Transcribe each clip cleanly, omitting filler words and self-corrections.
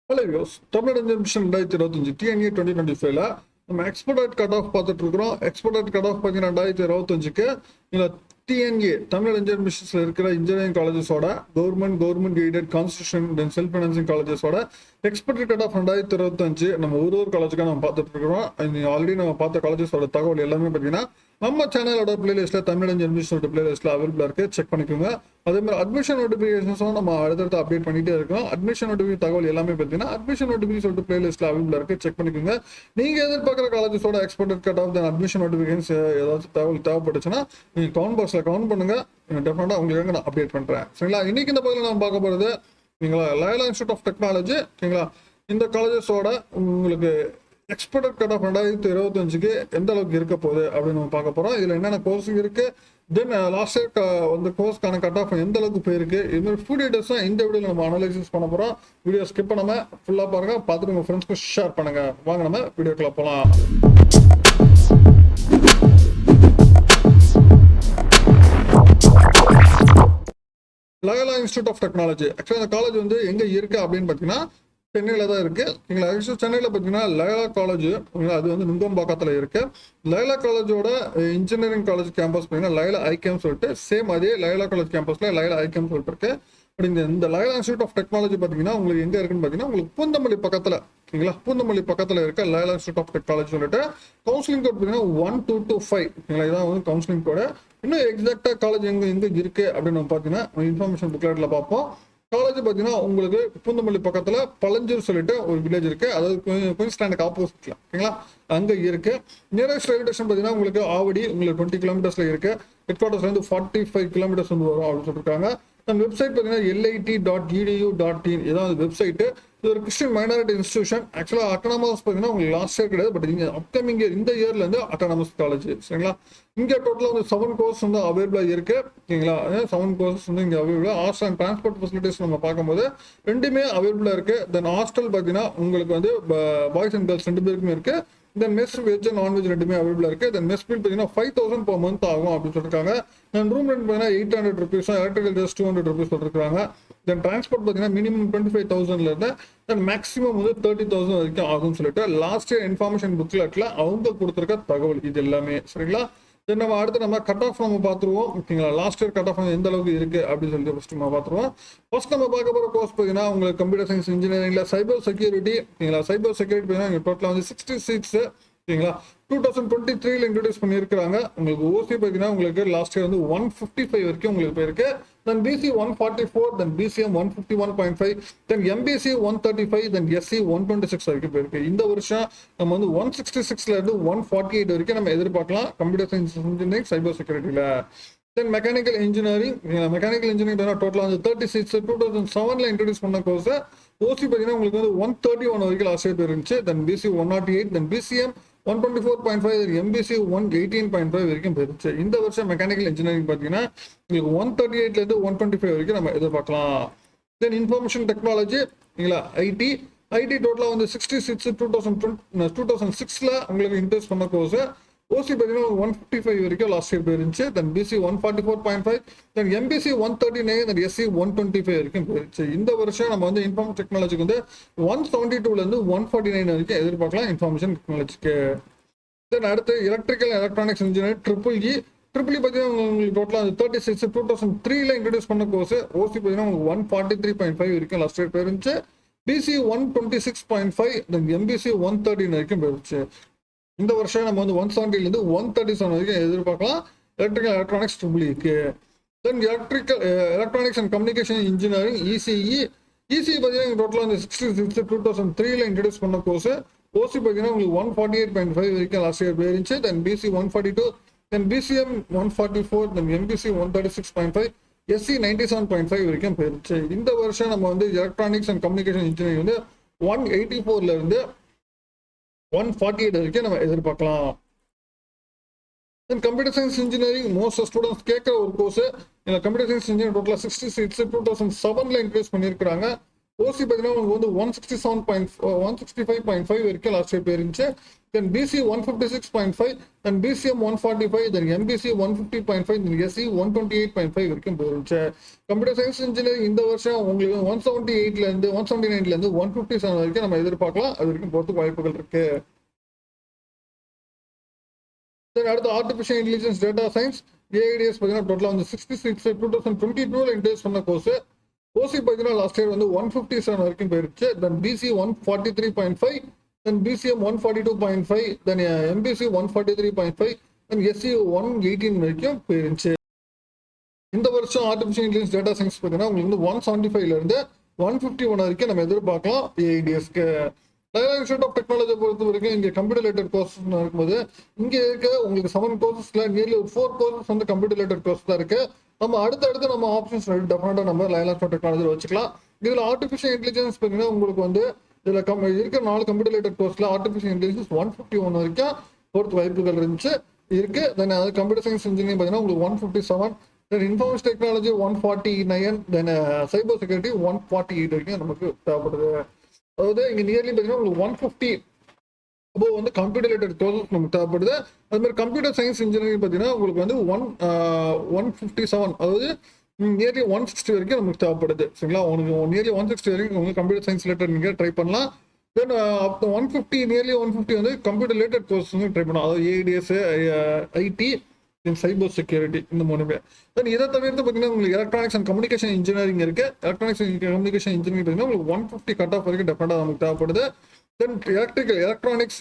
Hello யோஸ் Tamil mission 2025 DNA 2025ல நம்ம export cut of பார்த்துட்டு இருக்கிறோம். எக்ஸ்போர்ட் கட் ஆஃப் பார்த்தீங்கன்னா 2025க்கு இல்லை டிஎன்ஏ தமிழ் இன்ஜினியரிங் மிஷன்ஸ்ல இருக்கிற இன்ஜினியரிங் காலேஜஸோட government aided constitution then self financing காலேஜஸோட எக்ஸ்போர்ட் கட் ஆஃப் 2025 நம்ம ஒரு காலேஜுக்காக நம்ம பார்த்துட்டு இருக்கிறோம். ஆல்ரெடி நம்ம பார்த்த காலேஜஸோட தகவல் எல்லாமே பார்த்தீங்கன்னா நம்ம சேனலோட பிளேலிஸ்ட்ல தமிழ் இன்ஜினியரிங் மிஷனோட பிளேலிஸ்ட்ல அவைலபிளா இருக்கு, செக் பண்ணிக்கோங்க. அதே மாதிரி அட்மிஷன் நோட்டிபிகேஷன்ஸும் நம்ம அடுத்தடுத்து அப்டேட் பண்ணிட்டே இருக்கோம். அட்மிஷன் நோட்டிபிகேஷன் தகவல் எல்லாமே பார்த்தீங்கன்னா அட்மிஷன் நோட்டிபிகேஷன் சொல்லிட்டு பிளேலிஸ்ட்ல அவைலபிளா இருக்கு, செக் பண்ணிக்கோங்க. நீங்க எதிர்பார்க்குற காலேஜஸோட expected cut of then admission notifications ஏதாவது தகவல் தேவைப்பட்டுச்சுன்னா நீங்க கவுண்ட் பாக்ஸ்ல கவுண்ட் பண்ணுங்க, டெஃபினட்டா உங்களுக்கு நான் அப்டேட் பண்றேன். சரிங்களா? இன்னைக்கு இந்த பகுதியில் நம்ம பார்க்க போறது நீங்களா லயோலா இன்ஸ்டியூட் ஆஃப் டெக்னாலஜி. சரிங்களா? இந்த காலேஜஸோட உங்களுக்கு எக்ஸ்போர்ட் கட் ஆஃப் 2025க்கு எந்த அளவுக்கு இருக்க போகுது அப்படின்னு நம்ம பார்க்க போறோம். இதுல என்னென்ன கோர்ஸ் இருக்கு, தென் லாஸ்ட் இயர் அந்த கோர்ஸ்க்கான கட் ஆஃப் எந்த அளவுக்கு போயிருக்கு, இது மாதிரி ஃபுல் டீடைல்ஸ் இந்த வீடியோவில் நம்ம அனலைசிஸ் பண்ண போறோம். வீடியோ ஸ்கிப் பண்ணாம ஃபுல்லா பாருங்க, பார்த்துட்டு உங்க ஃப்ரெண்ட்ஸ்க்கு ஷேர் பண்ணுங்க. வாங்க நம்ம வீடியோக்குள்ள போலாம். Loyola institute of technology actually அந்த காலேஜ் வந்து எங்க இருக்கு அப்படின்னு பார்த்தீங்கன்னா சென்னையில தான் இருக்கு. சென்னையில பார்த்தீங்கன்னா லயோலா காலேஜ் அது வந்து நுங்கம்பாக்கத்தில் இருக்கு. லயோலா காலேஜோட இன்ஜினியரிங் காலேஜ் கேம்பஸ் பார்த்தீங்கன்னா லயோலா ஐகேம் சொல்லிட்டு சேம் அதே லயோலா காலேஜ் கேம்பஸ்ல லயோலா ஐகேம் சொல்லிட்டு இருக்கு. பட் இந்த லயோலா இன்ஸ்டியூட் ஆஃப் டெக்னாலஜி பார்த்தீங்கன்னா உங்களுக்கு எங்க இருக்குன்னு பார்த்தீங்கன்னா உங்களுக்கு பூந்தமல்லி பக்கத்துல, ஓகேங்களா, பூந்தமல்லி பக்கத்துல இருக்க லயோலா இன்ஸ்டியூட் ஆஃப் டெக்னாலஜி சொல்லிட்டு கவுன்சிலிங் கோட் பார்த்தீங்கன்னா 1225, ஓகேங்களா, இதான் வந்து கவுன்சிலிங் கோடு. இன்னும் எக்ஸாக்டா காலேஜ் எங்க இருக்கு அப்படின்னு நம்ம பார்த்தீங்கன்னா இன்ஃபர்மேஷன் புக்லெட்ல பார்ப்போம். காலேஜ் பார்த்தீங்கன்னா உங்களுக்கு பூந்தமல்லி பக்கத்துல பழஞ்சூர் சொல்லிட்டு ஒரு வில்லேஜ் இருக்கு, அதாவது குயின்ஸ்லாண்டுக்கு ஆப்போசிட்ல, ஓகேங்களா, அங்க இருக்கு. நியரஸ்ட் ரயில்வே ஸ்டேஷன் பார்த்தீங்கன்னா உங்களுக்கு ஆவடி உங்களுக்கு 20 கிலோமீட்டர்ஸ்ல இருக்கு. ஹெட் குவார்டர்ஸ்ல இருந்து 45 கிலோமீட்டர்ஸ் வந்து வரும் அப்படின்னு சொல்லியிருக்காங்க. நம்ம வெப்சைட் பார்த்தீங்கன்னா lit.edu.in இதான் வெப்சைட். இது ஒரு கிறிஸ்டியன் மைனாரிட்டி இன்ஸ்டியூஷன். ஆக்சுவலாக அட்டானமஸ் பார்த்தீங்கன்னா உங்களுக்கு லாஸ்ட் இயர் கிடையாது, பட் இங்கே அப்கமிங் இயர் இந்த இயர்ல இருந்து அட்டானமஸ் காலேஜ். சரிங்களா? இங்கே டோட்டலாக வந்து 7 கோர்ஸ் வந்து அவைலபிளாக இருக்கு, ஓகேங்களா. 7 கோர்ஸ் வந்து இங்கே அவைலபிளாக. ஹாஸ்டல் அண்ட் டிரான்ஸ்போர்ட் ஃபெசிலிட்டிஸ் நம்ம பார்க்கும்போது ரெண்டுமே அவைலபிளாக இருக்கு. தென் ஹாஸ்டல் பார்த்தீங்கன்னா உங்களுக்கு வந்து பாய்ஸ் அண்ட் கேர்ள்ஸ் 2 பேருக்குமே இருக்கு. தென் மெஸ் வெஜ் நான்வெஜ் ரெண்டுமே அவைலபிளா இருக்கு. தென் மெஸ் பில் பார்த்தீங்கன்னா 5000 per month ஆகும் அப்படின்னு சொல்லிருக்காங்க. தென் ரூம் ரெண்ட் பார்த்தீங்கன்னா 800 rupees, எலக்ட்ரிக்கல் ஜஸ்ட் 200 rupees சொல்லிருக்காங்க. தென் டிரான்ஸ்போர்ட் பார்த்தீங்கன்னா மினிமம் 25,000ல இருந்து தென் மேக்ஸிமம் வந்து 30,000 வரைக்கும் ஆகும்னு சொல்லிட்டு லாஸ்ட் இயர் இன்ஃபர்மேஷன் புக்லெட்ல அவங்க கொடுத்துருக்க தகவல் இது எல்லாமே. சரிங்களா? தென் நம்ம அடுத்து நம்ம கட் ஆஃப் நம்ம பார்த்துருவோம், ஓகேங்களா. லாஸ்ட் இயர் கட் ஆஃப் எந்த அளவுக்கு இருக்கு அப்படின்னு சொல்லிட்டு ஃபர்ஸ்ட் நம்ம பார்த்துருவோம். ஃபர்ஸ்ட் நம்ம பார்க்க போகிற கோர்ஸ் பார்த்தீங்கன்னா உங்களுக்கு கம்ப்யூட்டர் சயின்ஸ் இன்ஜினியரிங்ல சைபர் செக்யூரிட்டி, ஓகேங்களா. சைபர் செக்யூரிட்டி பார்த்தீங்கன்னா டோட்டலாக வந்து 60 seats, ஓகேங்களா, 2023ல இன்ட்ரோடியூஸ் பண்ணியிருக்காங்க. உங்களுக்கு ஓசி பார்த்தீங்கன்னா உங்களுக்கு லாஸ்ட் இயர் வந்து 155 வரைக்கும் உங்களுக்கு போயிருக்கு. Then BC 144, then BCM 151.5, then MBC 135, then SC 126 வரைக்கும் போயிருக்கு. இந்த வருஷம் நம்ம வந்து 166ல இருந்து 148 வரைக்கும் நம்ம எதிர்பார்க்கலாம் கம்ப்யூட்டர் சயின்ஸ் இன்ஜினியரிங் சைபர் செக்யூரிட்டியில. தென் மெக்கானிக்கல் இன்ஜினியரிங் டோட்டலாக வந்து 30 seats 2007ல இன்ட்ரோடியூஸ் பண்ண கோர்ஸ். ஓசி பார்த்தீங்கன்னா உங்களுக்கு வந்து 131 வரைக்கும் லாஸ்ட் இயர் போயிருந்துச்சு. தென் பிசி 108, தென் பிசிஎம் 124.5, எம்பிசி 118.5 வரைக்கும் போயிருச்சு. இந்த வருஷம் மெக்கானிக்கல் இன்ஜினியரிங் பார்த்தீங்கன்னா உங்களுக்கு 138ல இருந்து 125 வரைக்கும் நம்ம எதிர்பார்க்கலாம். தென் இன்ஃபர்மேஷன் டெக்னாலஜி, ஐடி டோட்டலாக வந்து 60 seats 2006ல உங்களுக்கு இன்ட்ரோடியூஸ் பண்ண கோர்ஸ். ஓசி பார்த்தீங்கன்னா 155 வரைக்கும் லாஸ்ட் இயர் போயிருந்துச்சு. Then BC 144.5, then MBC 139, then SC 125 வரைக்கும் போயிருச்சு. இந்த வருஷம் நம்ம வந்து இன்ஃபர்மேஷன் டெக்னாலஜிக்கு வந்து 172ல இருந்து 149 வரைக்கும் எதிர்பார்க்கலாம் இன்ஃபர்மேஷன் டெக்னாலஜிக்கு. தென் அடுத்து எலக்ட்ரிக்கல் எலக்ட்ரானிக்ஸ் இன்ஜினியர் ட்ரிபிள் பார்த்தீங்கன்னா உங்களுக்கு டோட்டலாக 30 seats 2003ல இன்ட்ரோடியூஸ் பண்ண கோர்ஸ். ஓசி பார்த்தீங்கன்னா உங்களுக்கு 143.5 வரைக்கும் லாஸ்ட் இயர் போயிருந்துச்சு. பிசி 126.5, தென் எம்பிசி 113 வரைக்கும் போயிருச்சு. இந்த வருஷம் நம்ம வந்து 170ல இருந்து 137 வரைக்கும் எதிர்பார்க்கலாம் எலக்ட்ரிக்கல் எலக்ட்ரானிக்ஸ் ட்ரிபிள்க்கு. Then electronics and communication engineering ECE பார்த்தீங்கன்னா டோட்டலாக வந்து 60 seats 2003ல இன்ட்ரோடியூஸ் பண்ண கோர்ஸ். ஓசி பார்த்தீங்கன்னா உங்களுக்கு 148.5 வரைக்கும் லாஸ்ட் இயர் போயிருந்துச்சு. Then BC 142, then BCM 144, then MBC 136.5, SC 97.5 வரைக்கும் போயிருச்சு. இந்த வருஷம் நம்ம வந்து எலக்ட்ரானிக்ஸ் அண்ட் கம்யூனிகேஷன் இன்ஜினியரிங் வந்து 184ல இருந்து 148 வரைக்கும் நம்ம எதிர்பார்க்கலாம். Then computer science engineering most students கேட்குற ஒரு கோர்ஸ். கம்ப்யூட்டர் சயின்ஸ் இன்ஜினியரிங் டோட்டலாக 60 seats 2007ல இன்ட்ரோடியூஸ் பண்ணியிருக்காங்க. ஓசி பார்த்தீங்கன்னா உங்களுக்கு வந்து 165.5 வரைக்கும் லாஸ்ட் இயர் போயிருந்துச்சு. Then BC 156.5, then BCM 145, then MBC 150.5, then SC 128.5 வரைக்கும் போயிருந்துச்சு. கம்ப்யூட்டர் சயின்ஸ் இன்ஜினியரிங் இந்த வருஷம் உங்களுக்கு 179ல இருந்து 157 வரைக்கும் நம்ம எதிர்பார்க்கலாம். அது வரைக்கும் போறதுக்கு வாய்ப்புகள் இருக்கு. அடுத்து artificial intelligence data science AIDS பார்த்தீங்கன்னா டோட்டலாக வந்து 66 2022 இன்ட்ரெஸ்ட் பண்ண கோர்ஸ். ஓசி பார்த்தீங்கன்னா லாஸ்ட் இயர் வந்து 157 வரைக்கும் போயிருச்சு. Then BC 143.5, then BCM 142.5, then MBC 143.5, then SC 118 வரைக்கும் போயிருந்துச்சு. இந்த வருஷம் ஆர்டிஃபிஷியல் இன்டெலிஜென்ஸ் டேட்டா சயின்ஸ் பார்த்தீங்கன்னா உங்களுக்கு வந்து 175ல-இருந்து 151 வரைக்கும் நம்ம எதிர்பார்க்கலாம் ஏஐடிஎஸ்க்கு. லைலா இன்ஸ்டியூட் ஆஃப் டெக்னாலஜி பொறுத்த வரைக்கும் இங்கே கம்ப்யூட்டர் ரிலேட்டட் கோர்ஸ் இருக்கும்போது இங்கே இருக்க உங்களுக்கு 7 கோர்சஸ்ல நியர்லி 4 கோர்சஸ் வந்து கம்ப்யூட்டர் ரிலேட்டட் கோர்ஸ் தான் இருக்கு. நம்ம அடுத்தடுத்து நம்ம ஆப்ஷன்ஸ் டெஃபினட்டா நம்ம லைலா இன்ஸ்டியூட் ஆஃப் டெக்னாலஜி வச்சுக்கலாம். இதுல ஆர்டிஃபிஷியல் இன்டெலிஜென்ஸ் பார்த்தீங்கன்னா உங்களுக்கு வந்து இதுல இருக்கிற 4 கம்ப்யூட்டர் ரிலேட்டட் கோர்ஸ்ல ஆர்டிஃபிஷியல் இன்டெலிஜென்ஸ் 151 வரைக்கும் போறது வாய்ப்புகள் இருக்கு. தென் அது கம்ப்யூட்டர் சயின்ஸ் இன்ஜினியரிங் பார்த்தீங்கன்னா உங்களுக்கு 157, தென் இன்ஃபர்மேஷன் டெக்னாலஜி 149, தென் சைபர் செக்யூரிட்டி 148 வரைக்கும் நமக்கு தேவைப்படுது. அதாவது இங்க நியர்லி பார்த்தீங்கன்னா உங்களுக்கு 150 அப்போ வந்து கம்ப்யூட்டர் ரிலேட்டட் கோர்சஸ் நமக்கு தேவைப்படுது. அது மாதிரி கம்ப்யூட்டர் சயின்ஸ் இன்ஜினியரிங் பார்த்தீங்கன்னா உங்களுக்கு வந்து 157, அதாவது நியர்லி 160 வரைக்கும் நமக்கு தேவைப்படுது. சரிங்களா, உங்களுக்கு நியர்லி 160 வரைக்கும் உங்களுக்கு கம்ப்யூட்டர் சயின்ஸ் ரிலேட்டட் நீங்கள் ட்ரை பண்ணலாம். தென் அப் 150 நியர்லி 150 வந்து கம்ப்யூட்டர் ரிலேட்டட் கோர்ஸ் வந்து ட்ரை பண்ணலாம். அதாவது ஏடிஎஸ், ஐடி, தென் சைபர் செக்யூரிட்டி, இந்த 3 பேர். தென் இதை தவிர்த்து பார்த்தீங்கன்னா உங்களுக்கு எலக்ட்ரானிக்ஸ் அண்ட் கம்யூனிகேஷன் இன்ஜினியரிங் இருக்கு. எலக்ட்ரானிக்ஸ் அண்ட் கம்யூனிகேஷன் இன்ஜினியரிங் பார்த்தீங்கன்னா உங்களுக்கு 150 கட் ஆஃப் வரைக்கும் டெஃபினட்டாக நமக்கு தேவைப்படுது. தென் எலக்ட்ரானிக்ஸ்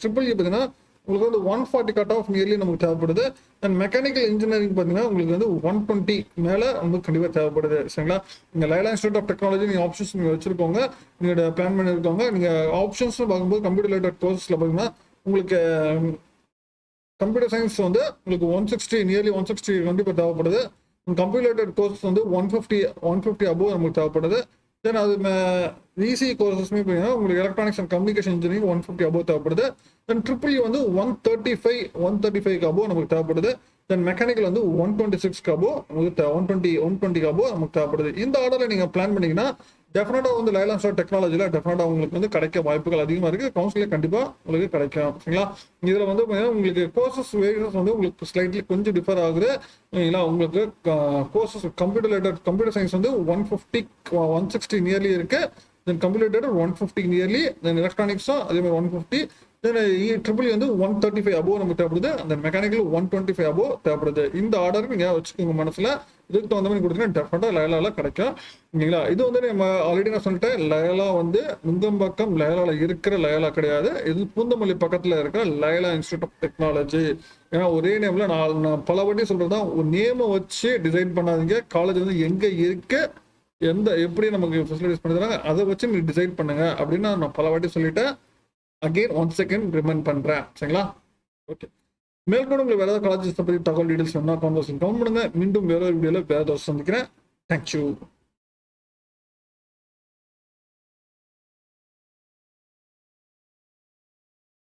ட்ரிபிள் இ பார்த்தீங்கன்னா உங்களுக்கு வந்து 140 கட் ஆஃப் நியர்லி நமக்கு தேவைப்படுது. அண்ட் மெக்கானிக்கல் இன்ஜினியரிங் பார்த்தீங்கன்னா உங்களுக்கு வந்து 120 மேலே நமக்கு கண்டிப்பாக தேவைப்படுது. சரிங்களா, நீங்கள் லைலா இன்ஸ்டியூட் ஆஃப் டெக்னாலஜி நீங்கள் ஆப்ஷன்ஸ் நீங்கள் வச்சிருக்கோங்க, நீங்களோட பிளான் பண்ணியிருக்கோங்க. நீங்கள் ஆப்ஷன்ஸ்னு பார்க்கும்போது கம்ப்யூட்டர் ரிலேட்டட் கோர்ஸில் பார்த்தீங்கன்னா உங்களுக்கு கம்ப்யூட்டர் சயின்ஸ் வந்து உங்களுக்கு 160 நியர்லி 160 கண்டிப்பாக தேவைப்படுது. கம்ப்யூட்டர் ரிலேட்டட் கோர்ஸ் வந்து 150 அபோவ் நமக்கு தேவைப்படுது. தென் அது இசி கோர்சஸ்மே பார்த்தீங்கன்னா உங்களுக்கு electronics and communication engineering 150 above தேவைப்படுது. தென் ட்ரிபிள் வந்து 135 அபோவ் நமக்கு தேவைப்படுது. தென் மெக்கானிக்கல் வந்து 126 அபோவ் நமக்கு 120 அபோவ் நமக்கு தேவைப்படுது. இந்த ஆர்டரில் நீங்கள் பிளான் பண்ணீங்கன்னா டெஃபினட்டாக வந்து லைலா இன்ஸ்டியூட் டெக்னாலஜியில் டெஃபினட்டா உங்களுக்கு வந்து கிடைக்க வாய்ப்புகள் அதிகமாக இருக்குது. கவுன்சிலிங் கண்டிப்பாக உங்களுக்கு கிடைக்கும். சரிங்களா, இதில் வந்து உங்களுக்கு கோர்சஸ் வேரியஸ் வந்து உங்களுக்கு ஸ்லைட்லி கொஞ்சம் டிஃபர் ஆகுது. இல்லைங்களா, உங்களுக்கு கோர்சஸ் கம்ப்யூட்டர் சயின்ஸ் வந்து 160 நியர்லி இருக்கு. தென் கம்ப்யூட்டர் 150 நியர்லி, தென் எலக்ட்ரானிக்ஸும் அதே மாதிரி 150, தென் ட்ரிபிள் வந்து 135 அபோவ் நமக்கு தேவைப்படுது. அந்த மெக்கானிக்கல் 125 அபோவ் தேவைப்படுது. இந்த ஆர்டருக்கு நீங்கள் வச்சுக்கோங்க மனசில். இதுக்கு தகுந்த மாதிரி கொடுத்தீங்கன்னா டெஃபினட்டாக லைலால கிடைக்கும். இல்லைங்களா, இது வந்து நம்ம ஆல்ரெடி நான் சொல்லிட்டேன், லைலா வந்து நுங்கம்பாக்கம் லைலால இருக்கிற லைலா கிடையாது. இது பூந்தமல்லி பக்கத்தில் இருக்கிற லைலா இன்ஸ்டியூட் ஆஃப் டெக்னாலஜி. ஏன்னா ஒரே நேம்ல நான் பல வாட்டி சொல்றதுதான், ஒரு நேமை வச்சு டிசைன் பண்ணாதீங்க. காலேஜ் வந்து எங்க இருக்கு, எப்படி நமக்கு ஃபெசிலிட்டிஸ் பண்ணி தராங்க, அதை வச்சு நீங்க டிசைட் பண்ணுங்க அப்படின்னு நான் பல வாட்டி சொல்லிட்டேன். அகெயின் ஒன் செகண்ட் ரிமைண்ட் பண்றேன். சரிங்களா, ஓகே. மேற்கொண்டு உங்களுக்கு வேற ஏதாவது காலேஜஸ் பற்றி தகவல் டீடைல்ஸ் வேணா கமெண்ட் பண்ணுங்க. மீண்டும் வேற ஒரு வீடியோல வேற ஏதாவது சந்திக்கிறேன். தேங்க்யூ.